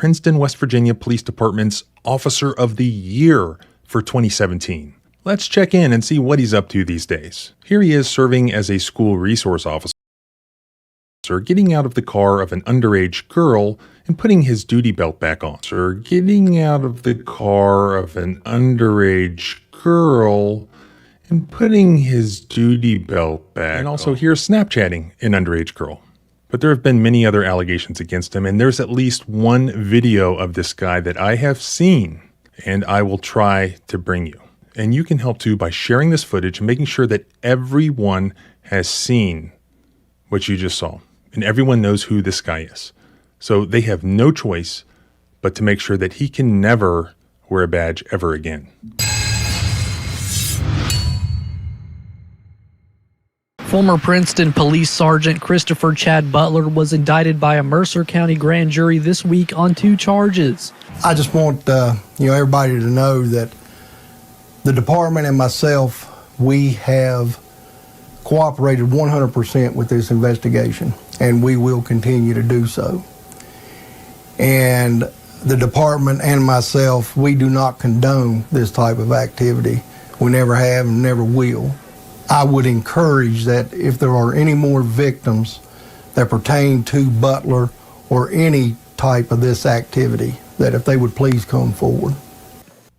Princeton, West Virginia Police Department's Officer of the Year for 2017. Let's check in and see what he's up to these days. Here he is serving as a school resource officer, getting out of the car of an underage girl and putting his duty belt back on. Getting out of the car of an underage girl and putting his duty belt back on. And also here's Snapchatting an underage girl. But there have been many other allegations against him, and there's at least one video of this guy that I have seen, and I will try to bring you. And you can help too by sharing this footage and making sure that everyone has seen what you just saw. And everyone knows who this guy is. So they have no choice but to make sure that he can never wear a badge ever again. Former Princeton Police Sergeant Christopher Chad Butler was indicted by a Mercer County grand jury this week on 2 charges. I just want everybody to know that the department and myself, we have cooperated 100% with this investigation, and we will continue to do so. And the department and myself, we do not condone this type of activity. We never have and never will. I would encourage that if there are any more victims that pertain to Butler or any type of this activity, that if they would please come forward.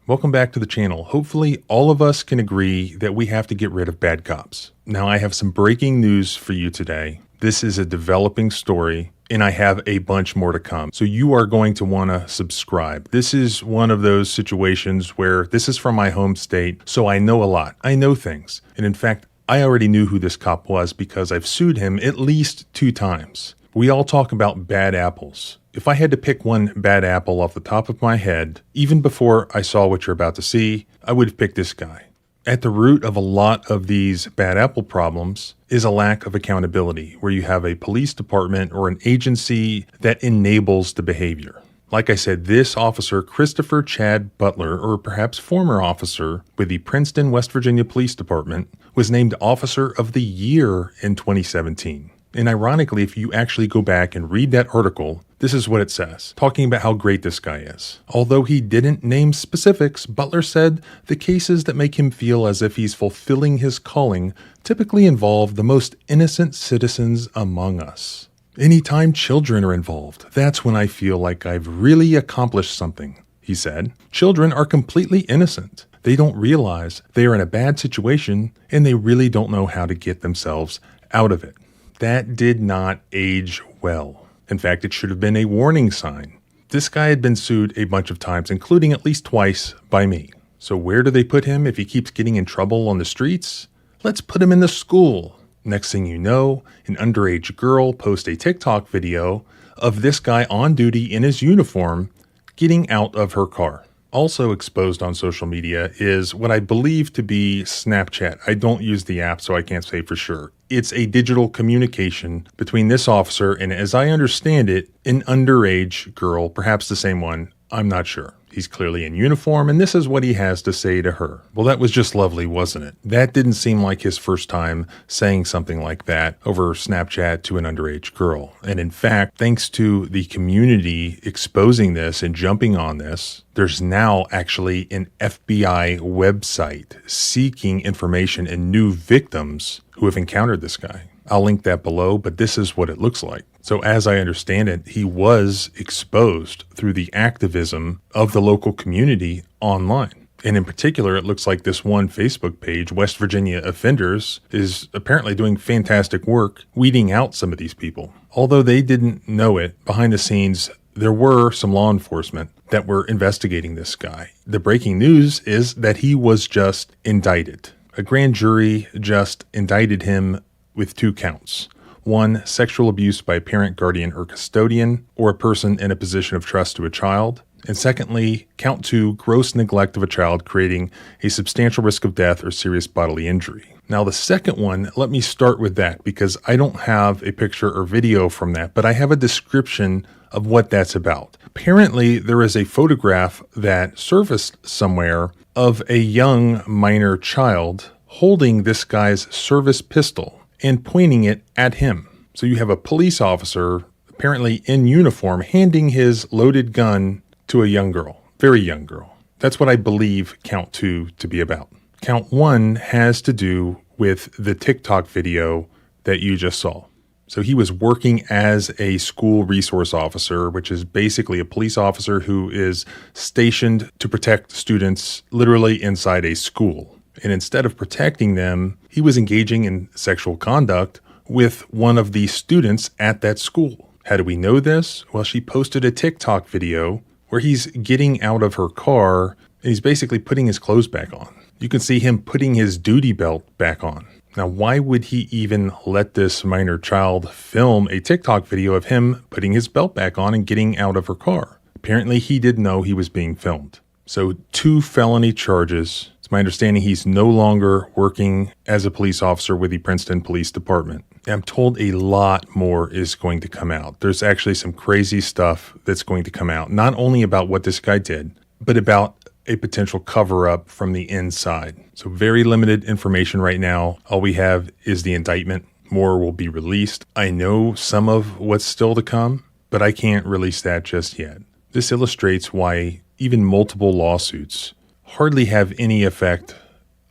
Welcome back to the channel. Hopefully all of us can agree that we have to get rid of bad cops. Now I have some breaking news for you today. This is a developing story and I have a bunch more to come. So you are going to want to subscribe. This is one of those situations where this is from my home state, so I know a lot. I know things. And in fact, I already knew who this cop was because I've sued him at least 2 times. We all talk about bad apples. If I had to pick one bad apple off the top of my head, even before I saw what you're about to see, I would have picked this guy. At the root of a lot of these bad apple problems is a lack of accountability, where you have a police department or an agency that enables the behavior. Like I said, this officer, Christopher Chad Butler, or perhaps former officer with the Princeton, West Virginia Police Department, was named Officer of the Year in 2017. And ironically, if you actually go back and read that article, this is what it says, talking about how great this guy is. Although he didn't name specifics, Butler said the cases that make him feel as if he's fulfilling his calling typically involve the most innocent citizens among us. Anytime children are involved, that's when I feel like I've really accomplished something, he said. Children are completely innocent. They don't realize they are in a bad situation and they really don't know how to get themselves out of it. That did not age well. In fact, it should have been a warning sign. This guy had been sued a bunch of times, including at least twice by me. So where do they put him if he keeps getting in trouble on the streets? Let's put him in the school. Next thing you know, an underage girl posts a TikTok video of this guy on duty in his uniform getting out of her car. Also exposed on social media is what I believe to be Snapchat. I don't use the app, so I can't say for sure. It's a digital communication between this officer and, as I understand it, an underage girl, perhaps the same one. I'm not sure. He's clearly in uniform, and this is what he has to say to her. Well, that was just lovely, wasn't it? That didn't seem like his first time saying something like that over Snapchat to an underage girl. And in fact, thanks to the community exposing this and jumping on this, there's now actually an FBI website seeking information and new victims who have encountered this guy. I'll link that below, but this is what it looks like. So as I understand it, he was exposed through the activism of the local community online. And in particular, it looks like this one Facebook page, West Virginia Offenders, is apparently doing fantastic work weeding out some of these people. Although they didn't know it, behind the scenes, there were some law enforcement that were investigating this guy. The breaking news is that he was just indicted. A grand jury just indicted him with 2 counts. 1, sexual abuse by a parent, guardian, or custodian, or a person in a position of trust to a child. And secondly, count 2, gross neglect of a child creating a substantial risk of death or serious bodily injury. Now the second one, let me start with that because I don't have a picture or video from that, but I have a description of what that's about. Apparently, there is a photograph that surfaced somewhere of a young minor child holding this guy's service pistol and pointing it at him. So you have a police officer apparently in uniform, handing his loaded gun to a young girl, very young girl. That's what I believe count 2 to be about. Count 1 has to do with the TikTok video that you just saw. So he was working as a school resource officer, which is basically a police officer who is stationed to protect students literally inside a school. And instead of protecting them, he was engaging in sexual conduct with one of the students at that school. How do we know this? Well, she posted a TikTok video where he's getting out of her car and he's basically putting his clothes back on. You can see him putting his duty belt back on. Now, why would he even let this minor child film a TikTok video of him putting his belt back on and getting out of her car? Apparently, he didn't know he was being filmed. So 2 felony charges. It's my understanding he's no longer working as a police officer with the Princeton Police Department. I'm told a lot more is going to come out. There's actually some crazy stuff that's going to come out, not only about what this guy did, but about a potential cover-up from the inside. So very limited information right now. All we have is the indictment. More will be released. I know some of what's still to come, but I can't release that just yet. This illustrates why even multiple lawsuits hardly have any effect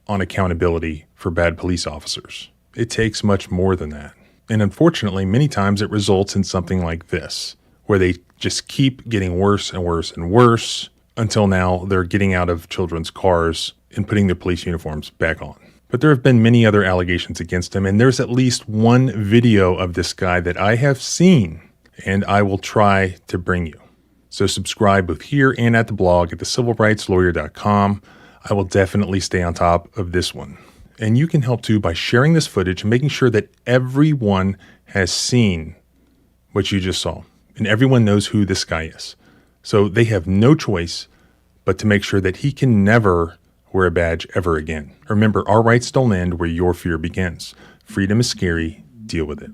on accountability for bad police officers. It takes much more than that. And unfortunately, many times it results in something like this, where they just keep getting worse and worse and worse, until now they're getting out of children's cars and putting their police uniforms back on. But there have been many other allegations against him, and there's at least one video of this guy that I have seen, and I will try to bring you. So subscribe both here and at the blog at thecivilrightslawyer.com. I will definitely stay on top of this one. And you can help too by sharing this footage and making sure that everyone has seen what you just saw, and everyone knows who this guy is. So they have no choice but to make sure that he can never wear a badge ever again. Remember, our rights don't end where your fear begins. Freedom is scary. Deal with it.